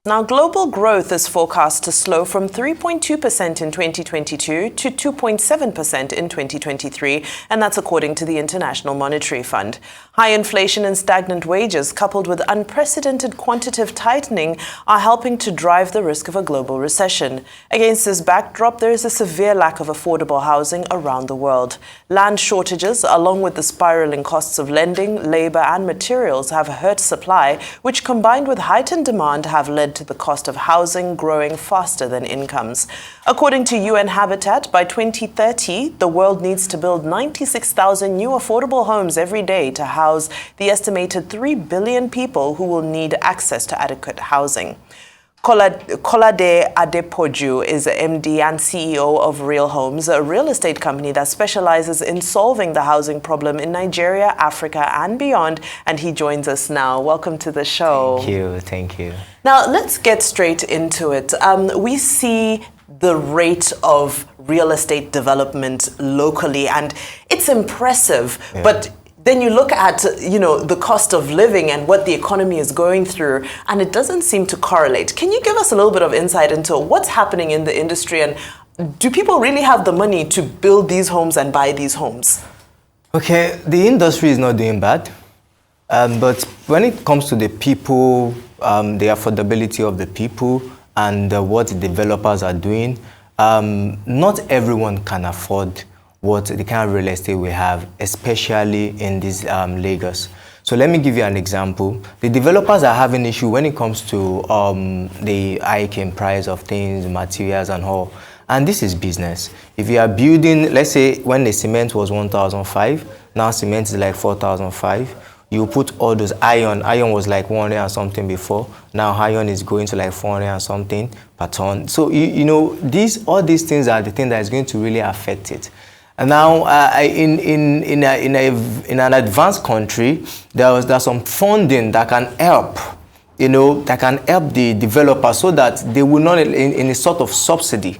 Now, global growth is forecast to slow from 3.2% in 2022 to 2.7% in 2023, and that's according to the International Monetary Fund. High inflation and stagnant wages, coupled with unprecedented quantitative tightening, are helping to drive the risk of a global recession. Against this backdrop, there is a severe lack of affordable housing around the world. Land shortages, along with the spiraling costs of lending, labor, and materials, have hurt supply, which, combined with heightened demand, have led to the cost of housing growing faster than incomes. According to UN Habitat, by 2030, the world needs to build 96,000 new affordable homes every day to house the estimated 3 billion people who will need access to adequate housing. Kolade Adepoju is MD and CEO of Real Homes, a real estate company that specializes in solving the housing problem in Nigeria, Africa, and beyond. And he joins us now. Welcome to the show. Thank you. Now, let's get straight into it. We see the rate of real estate development locally, and it's impressive, but then you look at, the cost of living and what the economy is going through, and it doesn't seem to correlate. Can you give us a little bit of insight into what's happening in the industry, and do people really have the money to build these homes and buy these homes? Okay, the industry is not doing bad, but when it comes to the people, the affordability of the people and what the developers are doing, not everyone can afford what the kind of real estate we have, especially in this Lagos. So let me give you an example. The developers are having issue when it comes to the hike in price of things, materials and all. And this is business. If you are building, let's say when the cement was 1,005, now cement is like 4,005. You put all those iron was like 100 and something before. Now iron is going to like 400 and something per ton. So all these things are the thing that is going to really affect it. And now, in an advanced country, there's some funding that can help, the developers so that they will not in a sort of subsidy,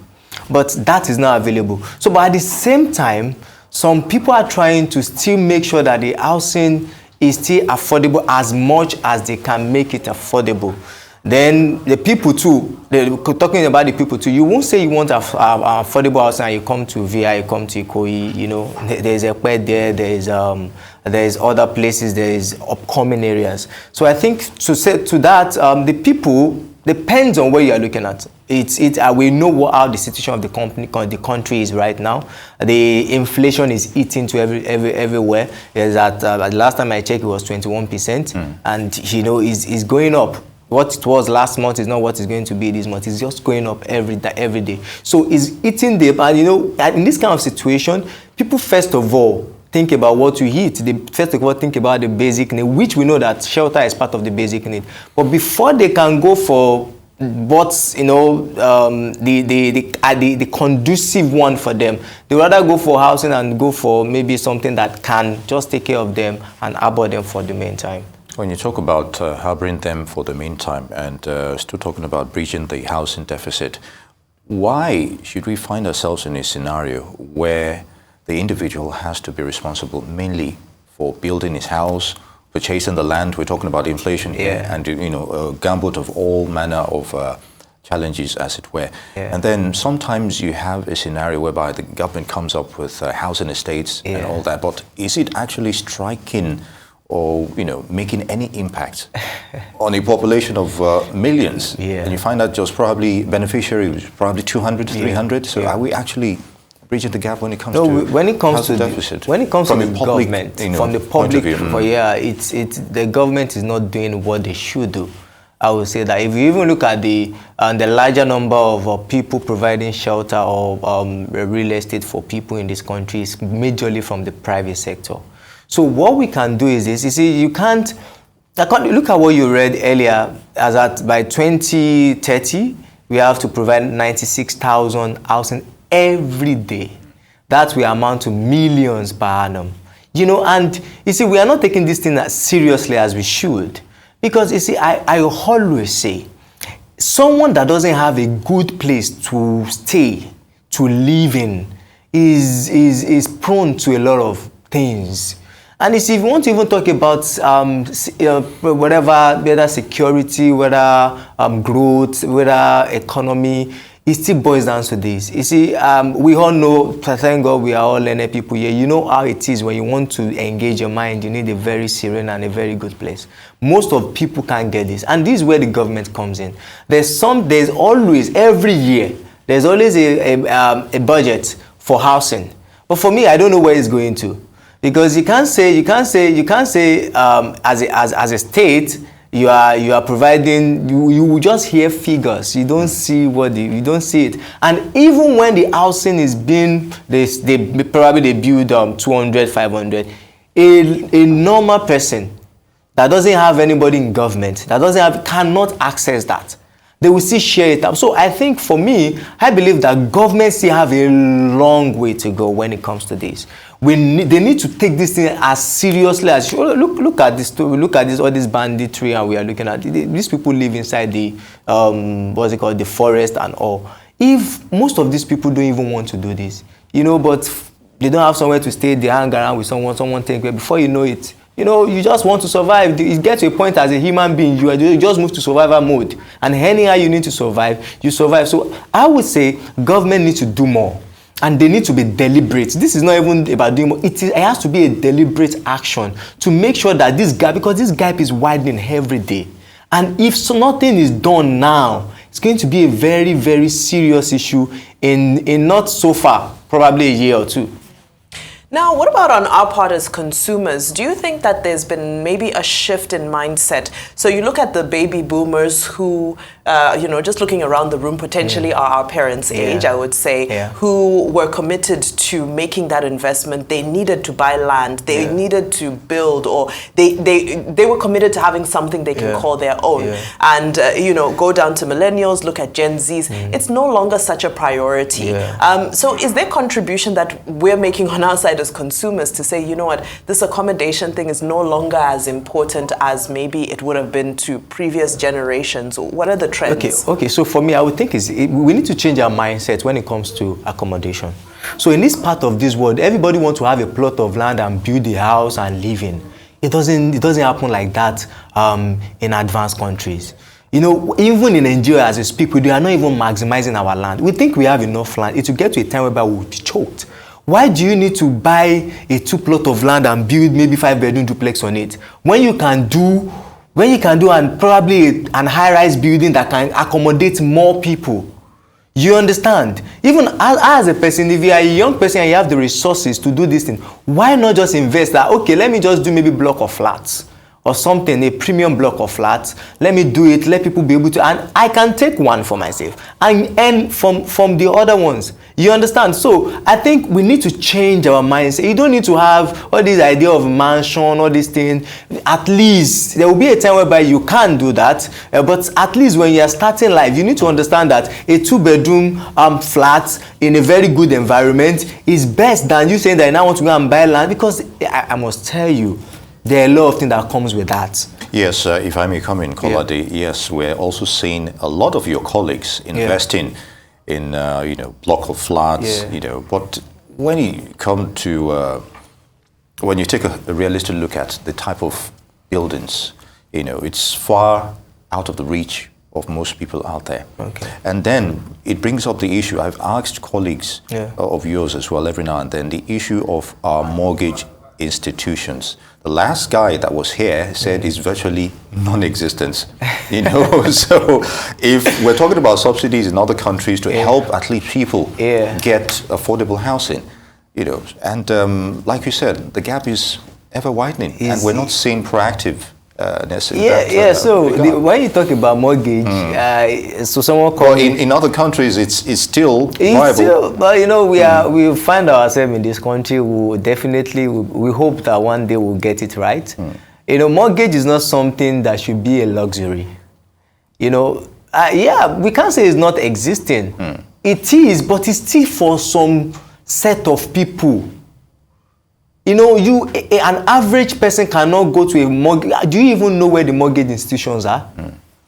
but that is not available. So, but at the same time, some people are trying to still make sure that the housing is still affordable as much as they can make it affordable. Then the people too, talking about the people too, you won't say you want affordable housing and you come to VI, you come to Ikoyi, there's a pet there, there's other places, there's upcoming areas. So I think to say to that, the people, depends on where you are looking at. We know how the situation of the country is right now. The inflation is eating to everywhere. The last time I checked, it was 21%, and is going up. What it was last month is not what it's going to be this month. It's just going up every day. So it's eating in this kind of situation, people first of all think about what you eat. They first of all think about the basic need, which we know that shelter is part of the basic need. But before they can go for what's the conducive one for them, they rather go for housing and go for maybe something that can just take care of them and abort them for the meantime. When you talk about harboring them for the meantime and still talking about breaching the housing deficit, why should we find ourselves in a scenario where the individual has to be responsible mainly for building his house, purchasing the land? We're talking about inflation here, and a gambit of all manner of challenges, as it were. And then sometimes you have a scenario whereby the government comes up with housing estates and all that, but is it actually striking or making any impact on a population of millions? And you find that just probably beneficiary was probably 200, 300. So are we actually bridging the gap when it comes to deficit? When it comes from to the government, from the public, the government is not doing what they should do. I would say that if you even look at the larger number of people providing shelter or real estate for people in this country is majorly from the private sector. So what we can do is this, you can't look at what you read earlier, as that by 2030, we have to provide 96,000 housing every day. That will amount to millions per annum. And we are not taking this thing as seriously as we should. Because I always say, someone that doesn't have a good place to stay, to live in, is prone to a lot of things. And if you want to even talk about whether security, whether growth, whether economy, it still boils down to this. You see, we all know, thank God we are all learned people here. You know how it is when you want to engage your mind, you need a very serene and a very good place. Most of people can't get this. And this is where the government comes in. There's always, every year, there's always a budget for housing. But for me, I don't know where it's going to. Because you can't say as a state, you are providing, you will just hear figures. You don't see you don't see it. And even when the housing is being, they build 200, 500, a normal person that doesn't have anybody in government, cannot access that. They will still share it up. So I think for me, I believe that governments still have a long way to go when it comes to this. They need to take this thing as seriously as look at this. Look at this, all this banditry, and we are looking at these people live inside the the forest and all. If most of these people don't even want to do this, but they don't have somewhere to stay, they hang around with someone take care. Before you know it, you just want to survive. You get to a point as a human being, you just move to survival mode. And anyhow you need to survive, you survive. So I would say government needs to do more. And they need to be deliberate. This is not even about doing more. It has to be a deliberate action to make sure that this gap, because this gap is widening every day. And if nothing is done now, it's going to be a very, very serious issue in not so far, probably a year or two. Now, what about on our part as consumers? Do you think that there's been maybe a shift in mindset? So you look at the baby boomers who, just looking around the room, potentially are our parents' age, I would say, who were committed to making that investment. They needed to buy land. They needed to build, or they were committed to having something they can call their own. And, go down to millennials, look at Gen Zs. It's no longer such a priority. So is there contribution that we're making on our side as consumers to say, you know what, this accommodation thing is no longer as important as maybe it would have been to previous generations? What are the trends? Okay. So for me, I would think we need to change our mindset when it comes to accommodation. So in this part of this world, everybody wants to have a plot of land and build a house and live in. It doesn't happen like that in advanced countries. Even in Nigeria as a speaker, they are not even maximizing our land. We think we have enough land. It will get to a time whereby we'll be choked. Why do you need to buy a 2 plot of land and build maybe 5-bedroom duplex on it when you can do and probably an high-rise building that can accommodate more people? You understand? Even as a person, if you are a young person and you have the resources to do this thing, why not just invest that? Okay, let me just do maybe block of flats or something, a premium block of flats. Let me do it. Let people be able to, and I can take one for myself and earn from the other ones. You understand? So I think we need to change our mindset. You don't need to have all this idea of mansion, all these things. At least there will be a time whereby you can do that. But at least when you are starting life, you need to understand that a 2-bedroom flat in a very good environment is best than you saying that I now want to go and buy land, because I must tell you, there are a lot of things that comes with that. Yes, if I may come in, Kolade, yes, we're also seeing a lot of your colleagues investing in, block of flats, but when you come to, when you take a realistic look at the type of buildings, it's far out of the reach of most people out there. Okay. And then it brings up the issue, I've asked colleagues of yours as well every now and then, the issue of our mortgage institutions. The last guy that was here said it's virtually non-existent. So if we're talking about subsidies in other countries to help at least people get affordable housing, and like you said, the gap is ever widening, and we're not seeing proactive. So when you talk about mortgage, so someone called in other countries, it's still viable. But we find ourselves in this country. We hope that one day we'll get it right. Mortgage is not something that should be a luxury. We can't say it's not existing. It is, but it's still for some set of people. An average person cannot go to a mortgage. Do you even know where the mortgage institutions are?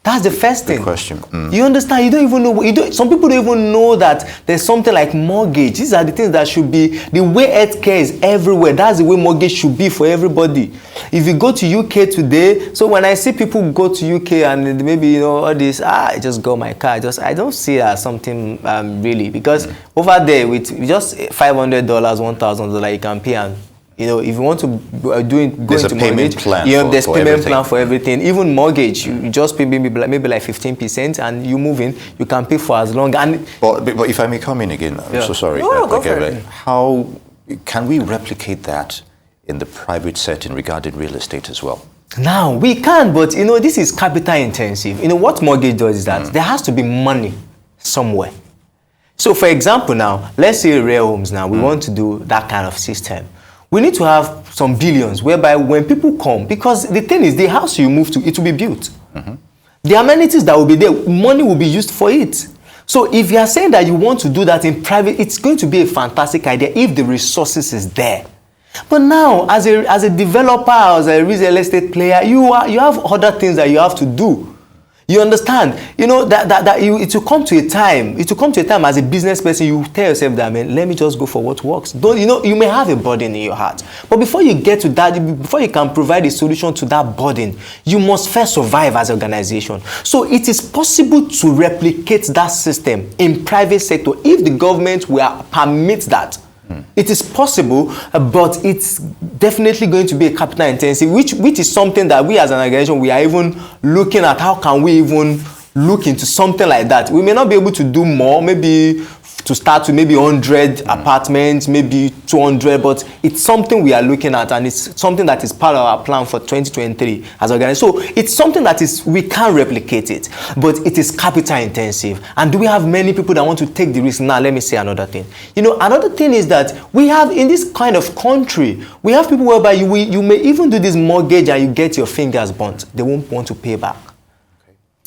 That's the first thing. Question. You understand? You don't even know. Some people don't even know that there's something like mortgage. These are the things that should be the way healthcare is everywhere. That's the way mortgage should be for everybody. If you go to UK today, so when I see people go to UK and maybe all this, I just got my car. I don't see it as something really, because over there with just $500, $1,000 you can pay, and if you want to go into mortgage, there's payment plan for everything. Even mortgage, you just pay maybe like 15%, and you move in, you can pay for as long. And but if I may come in again, I'm so sorry. No, go for it. How can we replicate that in the private setting regarding real estate as well? Now we can, but this is capital intensive. What mortgage does is that there has to be money somewhere. So, for example, now let's say Rare Homes. Now we want to do that kind of system. We need to have some billions whereby when people come, because the thing is, the house you move to, it will be built. The amenities that will be there, money will be used for it. So if you are saying that you want to do that in private, it's going to be a fantastic idea if the resources is there. But now, as a developer, as a real estate player, you have other things that you have to do. You understand? It will come to a time. It will come to a time as a business person, you tell yourself that, man, let me just go for what works. You may have a burden in your heart, but before you get to that, before you can provide a solution to that burden, you must first survive as an organization. So it is possible to replicate that system in private sector if the government will permit that. It is possible, but it's definitely going to be a capital intensive, which is something that we as an organization, we are even looking at. How can we even look into something like that? We may not be able to do more, maybe to start with maybe 100 apartments, maybe 200, but it's something we are looking at, and it's something that is part of our plan for 2023 as an organization. So it's something that we can replicate it, but it is capital intensive. And do we have many people that want to take the risk? Now, let me say another thing. Another thing is that we have, in this kind of country, we have people whereby you may even do this mortgage and you get your fingers burnt. They won't want to pay back.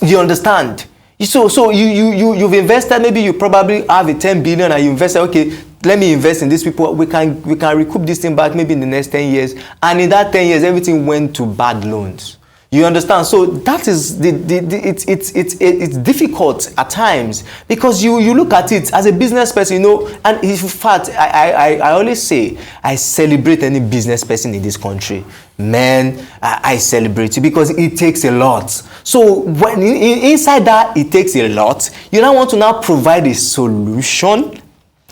Okay. You understand? So you've invested, maybe you probably have a 10 billion and you invested, okay, let me invest in these people. We can recoup this thing back maybe in the next 10 years. And in that 10 years, everything went to bad loans. You understand? So that is it's difficult at times, because you look at it as a business person, and in fact, I always say I celebrate any business person in this country. Man, I celebrate you because it takes a lot. So when inside that it takes a lot, you now want to now provide a solution.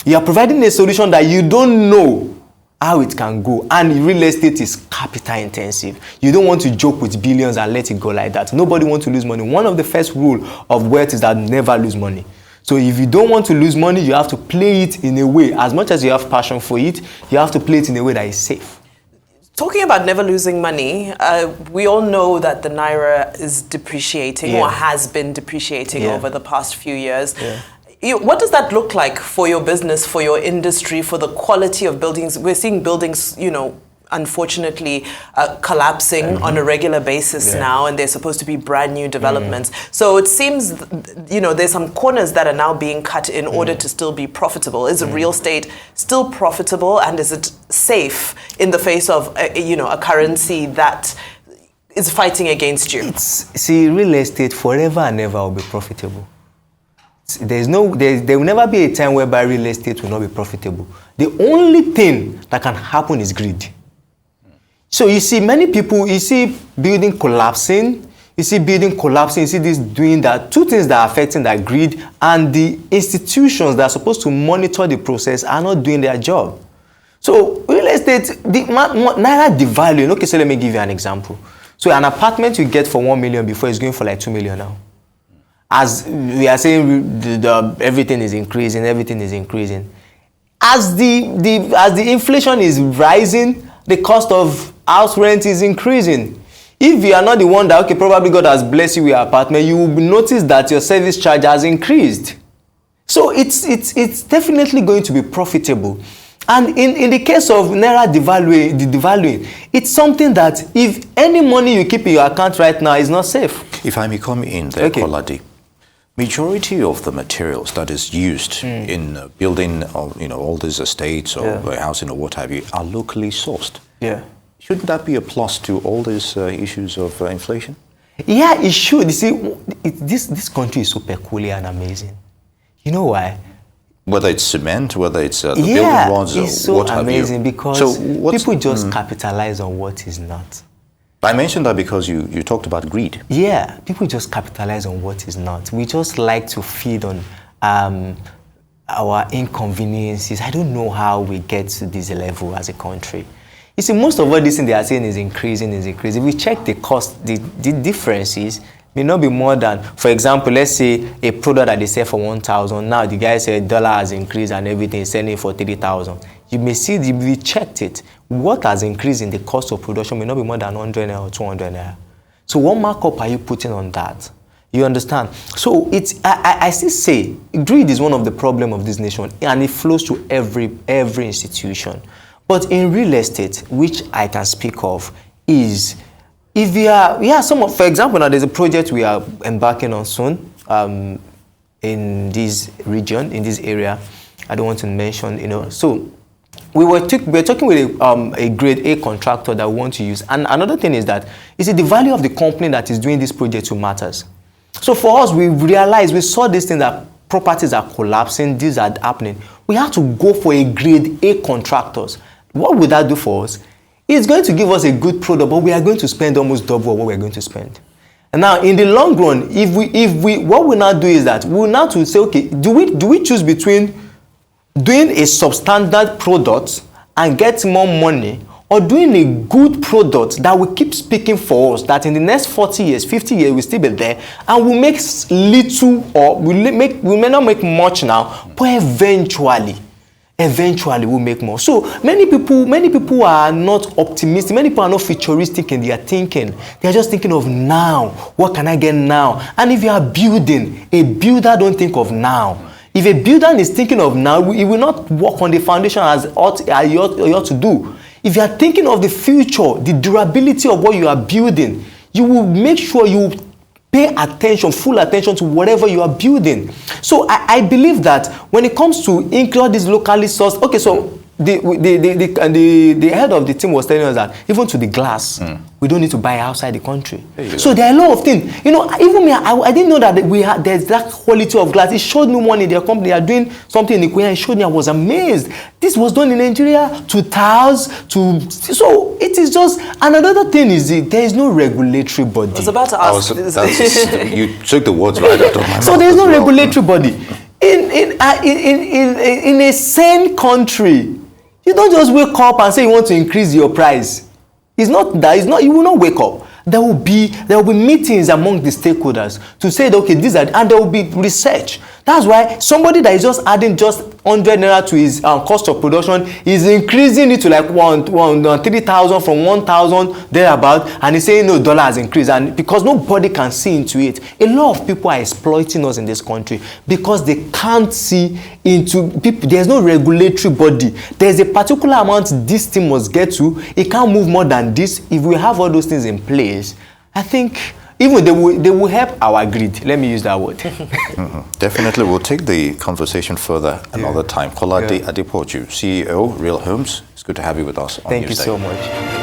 You are providing a solution that you don't know how it can go, and real estate is capital intensive. You don't want to joke with billions and let it go like that. Nobody wants to lose money. One of the first rules of wealth is that never lose money. So if you don't want to lose money, you have to play it in a way, as much as you have passion for it, you have to play it in a way that is safe. Talking about never losing money, we all know that the Naira is depreciating or has been depreciating over the past few years. What does that look like for your business, for your industry, for the quality of buildings? We're seeing buildings, unfortunately, collapsing on a regular basis now, and they're supposed to be brand new developments. So it seems, there's some corners that are now being cut in order to still be profitable. Is real estate still profitable, and is it safe in the face of, a currency that is fighting against you? Real estate forever and ever will be profitable. There will never be a time whereby real estate will not be profitable. The only thing that can happen is greed. So you see many people, you see building collapsing, you see this doing that. Two things that are affecting that: greed, and the institutions that are supposed to monitor the process are not doing their job. So real estate, Naira devaluing. Okay, so let me give you an example. So an apartment you get for 1 million before is going for like 2 million now. As we are saying, everything is increasing. As the inflation is rising, the cost of house rent is increasing. If you are not the one that, okay, probably God has blessed you with your apartment, you will notice that your service charge has increased. So it's definitely going to be profitable. And in the case of Naira devaluing, it's something that if any money you keep in your account right now is not safe. If I may come in there, Kolade, majority of the materials that is used in building, all these estates or housing or what have you are locally sourced. Yeah. Shouldn't that be a plus to all these issues of inflation? Yeah, it should. You see, this country is so peculiar and amazing. You know why? Whether it's cement, whether it's the Yeah, building rods, or it's so what have you. amazing because people just capitalize on what is not. I mentioned that because you talked about greed. Yeah, people just capitalize on what is not. We just like to feed on our inconveniences. I don't know how we get to this level as a country. You see, most of what this thing they are saying is increasing, If we check the cost, the differences may not be more than, for example, let's say a product that they sell for 1,000. Now the guy said dollar has increased and everything is selling for 3,000. You may see, if we checked it, what has increased in the cost of production may not be more than 100 naira or 200 naira. So what markup are you putting on that? You understand? So I still say greed is one of the problems of this nation, and it flows to every institution. But in real estate, which I can speak of, is if we are, for example, now there's a project we are embarking on soon in this region, in this area. I don't want to mention, So we're talking with a grade A contractor that we want to use. And another thing is that, you see, the value of the company that is doing this project too matters. So for us, we realized, we saw this thing that properties are collapsing, these are happening. We have to go for a grade A contractors. What would that do for us? It's going to give us a good product, but we are going to spend almost double what we're going to spend. And now, in the long run, what we now do is that we will now to say, okay, do we choose between doing a substandard product and get more money, or doing a good product that will keep speaking for us, that in the next 40 years, 50 years, we'll still be there, and we'll make little, or we may not make much now, but eventually we'll make more. So many people are not optimistic. Many people are not futuristic in their thinking. They are just thinking of now. What can I get now? And if you are building, a builder don't think of now. If a builder is thinking of now, he will not work on the foundation as you ought to do. If you are thinking of the future, the durability of what you are building, you will make sure you pay attention, full attention to whatever you are building. So I believe that when it comes to include this locally sourced, okay, so the head of the team was telling us that even to the glass, we don't need to buy outside the country. So there are a lot of things. Even me, I didn't know that there's that quality of glass. It showed me one in their company. They are doing something in Ikoya. It showed me. I was amazed. This was done in Nigeria to tiles so it is just. And another thing is there is no regulatory body. I was about to ask. You took the words right out of my mouth. So there is no regulatory body in a sane country. You don't just wake up and say you want to increase your price. It's not that. It's not. You will not wake up. There will be meetings among the stakeholders to say that, okay, these are, and there will be research. That's why somebody that is just adding just 100 naira to his cost of production is increasing it to like 3,000 from 1,000 thereabout, and he's saying no, dollar has increased, and because nobody can see into it. A lot of people are exploiting us in this country because they can't see into people. There's no regulatory body. There's a particular amount this thing must get to. It can't move more than this. If we have all those things in place, I think even they will help our greed. Let me use that word. Definitely. We'll take the conversation further another time. Kolade Adepoju, CEO, Real Homes. It's good to have you with us on Thank you Newsday. so much.